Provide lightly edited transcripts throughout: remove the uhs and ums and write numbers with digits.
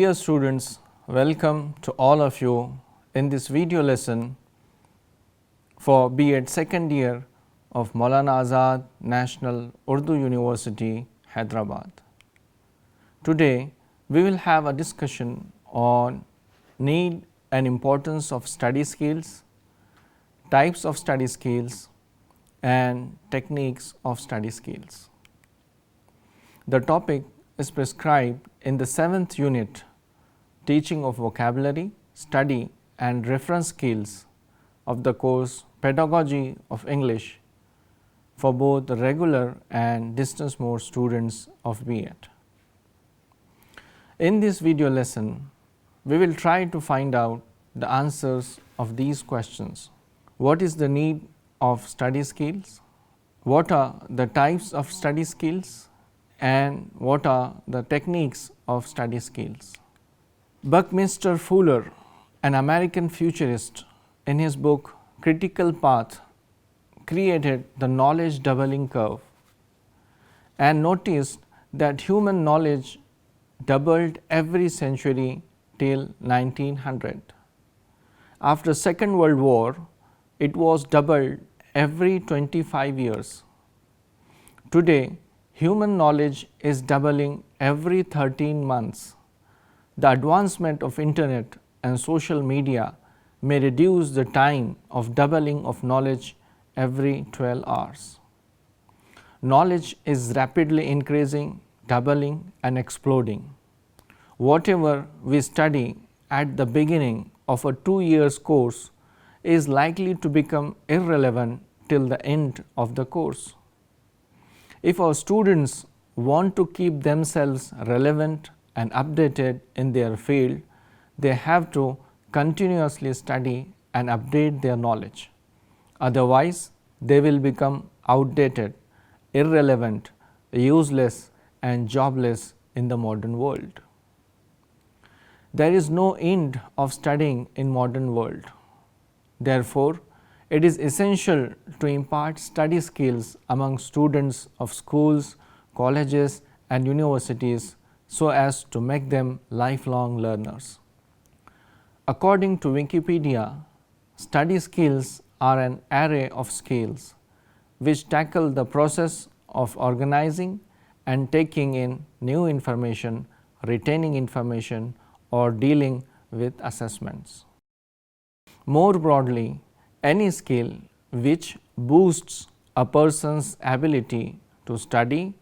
Dear students, welcome to all of you in this video lesson for B.Ed second year of Maulana Azad National Urdu University, Hyderabad. Today, we will have a discussion on need and importance of study skills, types of study skills and techniques of study skills. The topic is prescribed in the 7th unit, Teaching of Vocabulary, Study and Reference Skills of the course Pedagogy of English for both the regular and distance mode students of B.Ed. In this video lesson, we will try to find out the answers of these questions. What is the need of study skills? What are the types of study skills? And what are the techniques of study skills? Buckminster Fuller, an American futurist, in his book Critical Path, created the knowledge doubling curve and noticed that human knowledge doubled every century till 1900. After Second World War, it was doubled every 25 years. Today, human knowledge is doubling every 13 months. The advancement of internet and social media may reduce the time of doubling of knowledge every 12 hours. Knowledge is rapidly increasing, doubling and exploding. Whatever we study at the beginning of a 2 years course is likely to become irrelevant till the end of the course. If our students want to keep themselves relevant and updated in their field, they have to continuously study and update their knowledge. Otherwise, they will become outdated, irrelevant, useless and jobless in the modern world. There is no end of studying in modern world. Therefore, it is essential to impart study skills among students of schools, colleges and universities so as to make them lifelong learners. According to Wikipedia, study skills are an array of skills which tackle the process of organizing and taking in new information, retaining information or dealing with assessments. More broadly, any skill which boosts a person's ability to study,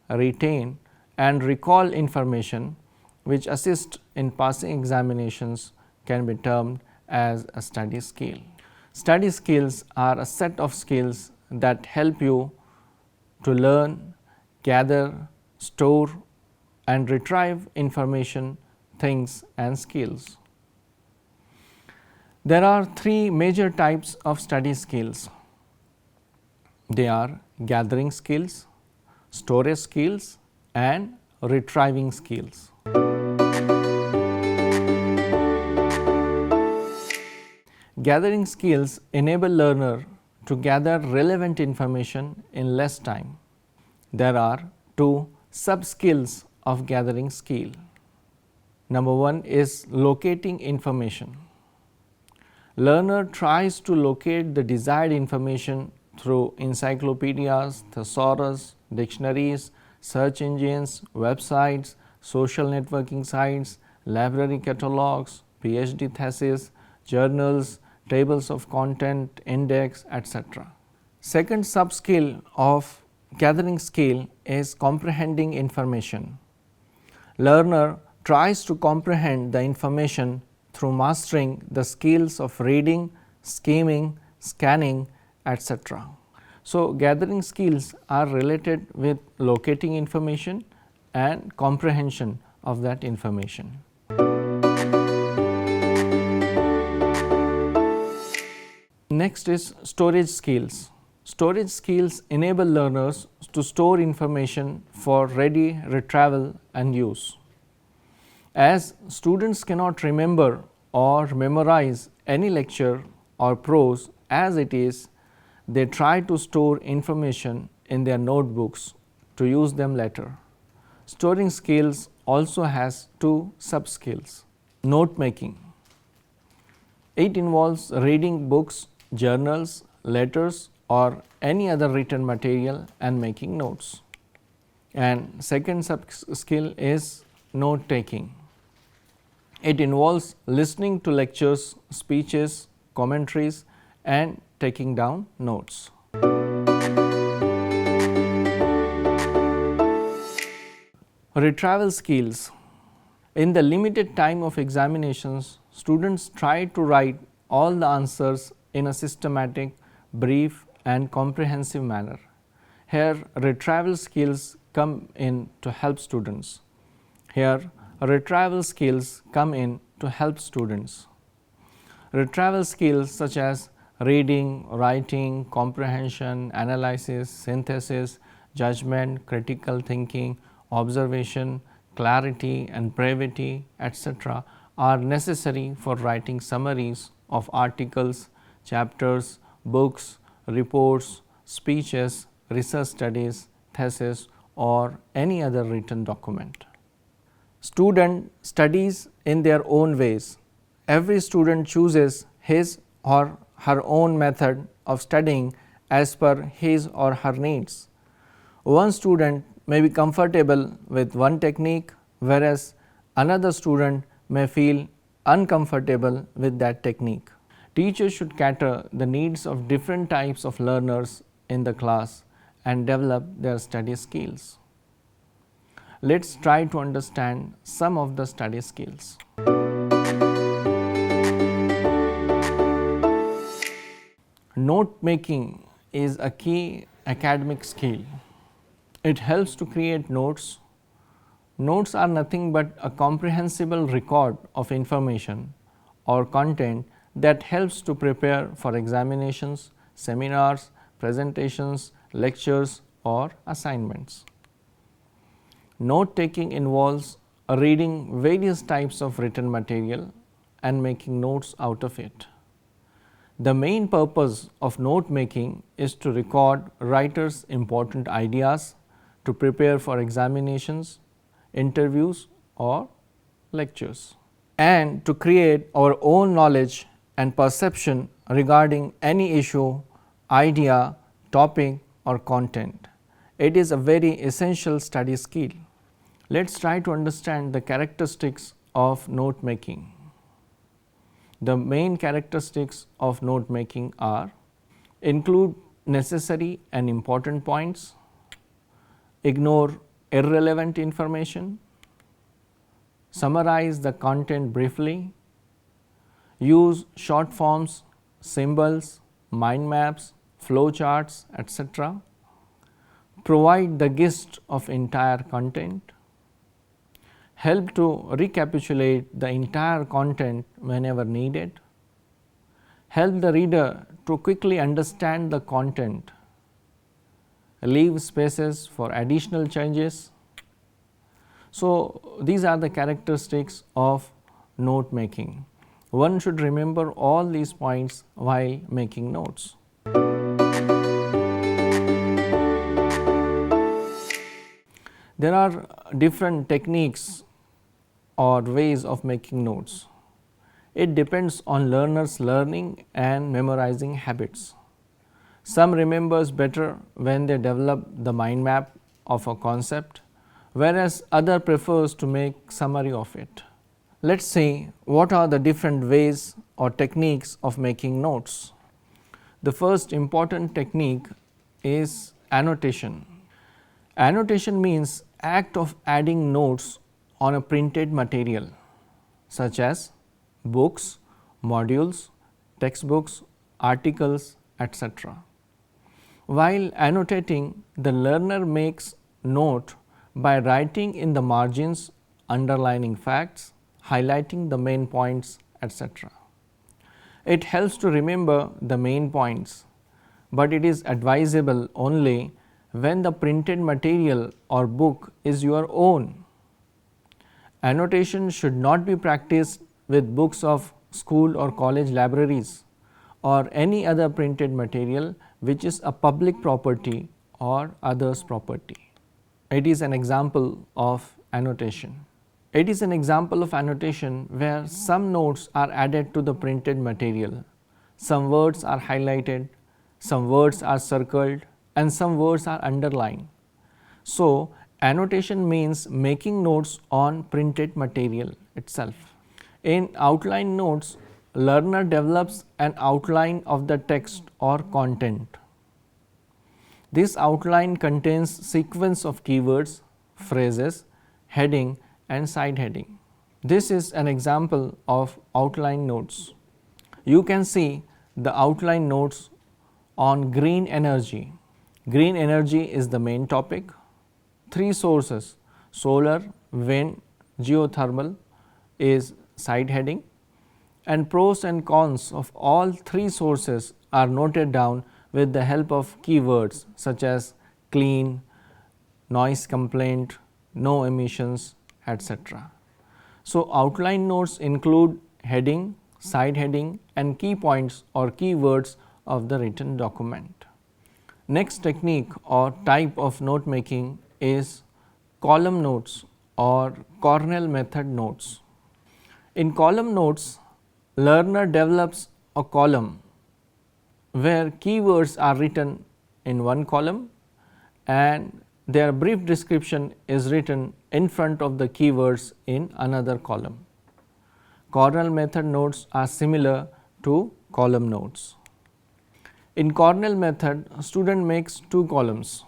retain and recall information which assist in passing examinations can be termed as a study skill. Study skills are a set of skills that help you to learn, gather, store and retrieve information, things and skills. There are 3 major types of study skills. They are gathering skills, storage skills and retrieving skills. Gathering skills enable learner to gather relevant information in less time. There are 2 sub-skills of gathering skill. Number 1 is locating information. Learner tries to locate the desired information through encyclopedias, thesaurus, dictionaries, search engines, websites, social networking sites, library catalogs, PhD theses, journals, tables of content, index, etc. Second sub-skill of gathering skill is comprehending information. Learner tries to comprehend the information through mastering the skills of reading, skimming, scanning, etc. So, gathering skills are related with locating information and comprehension of that information. Next is storage skills. Storage skills enable learners to store information for ready retrieval and use. As students cannot remember or memorize any lecture or prose as it is, they try to store information in their notebooks to use them later. Storing skills also has two sub-skills. Note making. It involves reading books, journals, letters or any other written material and making notes. And second sub-skill is note taking. It involves listening to lectures, speeches, commentaries and taking down notes. Retrieval skills. In the limited time of examinations, students try to write all the answers in a systematic, brief and comprehensive manner. Here, retrieval skills come in to help students. Retrieval skills such as reading, writing, comprehension, analysis, synthesis, judgment, critical thinking, observation, clarity and brevity, etc. are necessary for writing summaries of articles, chapters, books, reports, speeches, research studies, thesis or any other written document. Student studies in their own ways. Every student chooses his or her own method of studying as per his or her needs. One student may be comfortable with one technique, whereas another student may feel uncomfortable with that technique. Teachers should cater the needs of different types of learners in the class and develop their study skills. Let's try to understand some of the study skills. Note making is a key academic skill. It helps to create notes. Notes are nothing but a comprehensible record of information or content that helps to prepare for examinations, seminars, presentations, lectures or assignments. Note taking involves reading various types of written material and making notes out of it. The main purpose of note making is to record writers' important ideas, to prepare for examinations, interviews or lectures, and to create our own knowledge and perception regarding any issue, idea, topic or content. It is a very essential study skill. Let's try to understand the characteristics of note making. The main characteristics of note making are: include necessary and important points, ignore irrelevant information, summarize the content briefly, use short forms, symbols, mind maps, flow charts, etc., provide the gist of entire content, help to recapitulate the entire content whenever needed, help the reader to quickly understand the content, leave spaces for additional changes. So, these are the characteristics of note making. One should remember all these points while making notes. There are different techniques or ways of making notes. It depends on learners' learning and memorizing habits. Some remembers better when they develop the mind map of a concept, whereas other prefers to make summary of it. Let's see what are the different ways or techniques of making notes. The first important technique is annotation. Annotation means act of adding notes on a printed material such as books, modules, textbooks, articles, etc. While annotating, the learner makes note by writing in the margins, underlining facts, highlighting the main points, etc. It helps to remember the main points, but it is advisable only when the printed material or book is your own. Annotation should not be practiced with books of school or college libraries or any other printed material which is a public property or others' property. it is an example of annotation. It is an example of annotation where some notes are added to the printed material. Some words are highlighted, some words are circled, and some words are underlined. So, annotation means making notes on printed material itself. In outline notes, learner develops an outline of the text or content. This outline contains sequence of keywords, phrases, heading and side heading. This is an example of outline notes. You can see the outline notes on green energy. Green energy is the main topic. 3 sources, solar, wind, geothermal is side heading, and pros and cons of all 3 sources are noted down with the help of keywords such as clean, noise complaint, no emissions, etc. So, outline notes include heading, side heading and key points or keywords of the written document. Next technique or type of note making is column notes or Cornell method notes. In column notes, learner develops a column where keywords are written in one column and their brief description is written in front of the keywords in another column. Cornell method notes are similar to column notes. In Cornell method, a student makes 2 columns.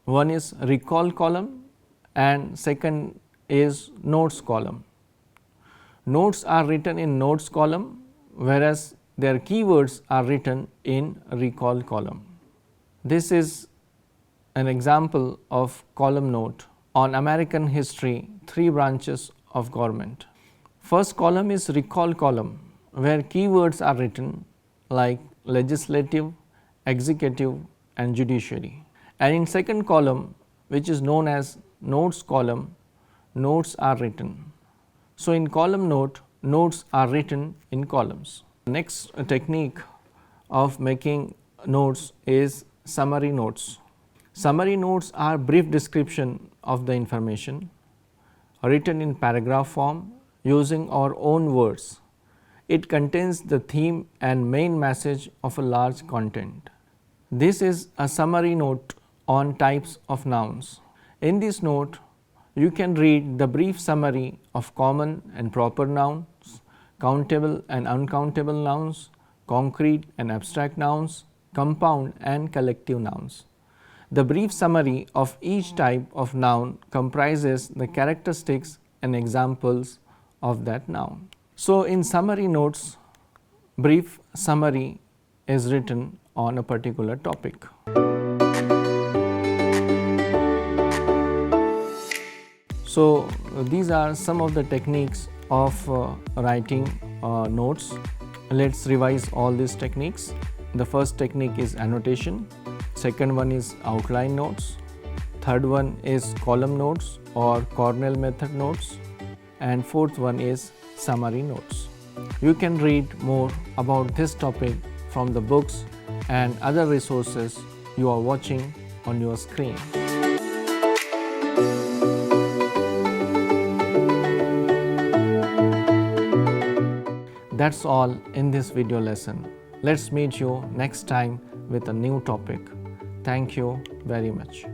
One is recall column and second is notes column. Notes are written in notes column, whereas their keywords are written in recall column. This is an example of column note on American history, 3 branches of government. First column is recall column, where keywords are written like legislative, executive and judiciary. And in second column, which is known as notes column, notes are written. So, in column note, notes are written in columns. Next technique of making notes is summary notes. Summary notes are brief description of the information written in paragraph form using our own words. It contains the theme and main message of a large content. This is a summary note on types of nouns. In this note, you can read the brief summary of common and proper nouns, countable and uncountable nouns, concrete and abstract nouns, compound and collective nouns. The brief summary of each type of noun comprises the characteristics and examples of that noun. So, in summary notes, brief summary is written on a particular topic. So, these are some of the techniques of writing notes. Let us revise all these techniques. The first technique is annotation, second one is outline notes, third one is column notes or Cornell method notes, and fourth one is summary notes. You can read more about this topic from the books and other resources you are watching on your screen. That's all in this video lesson. Let's meet you next time with a new topic. Thank you very much.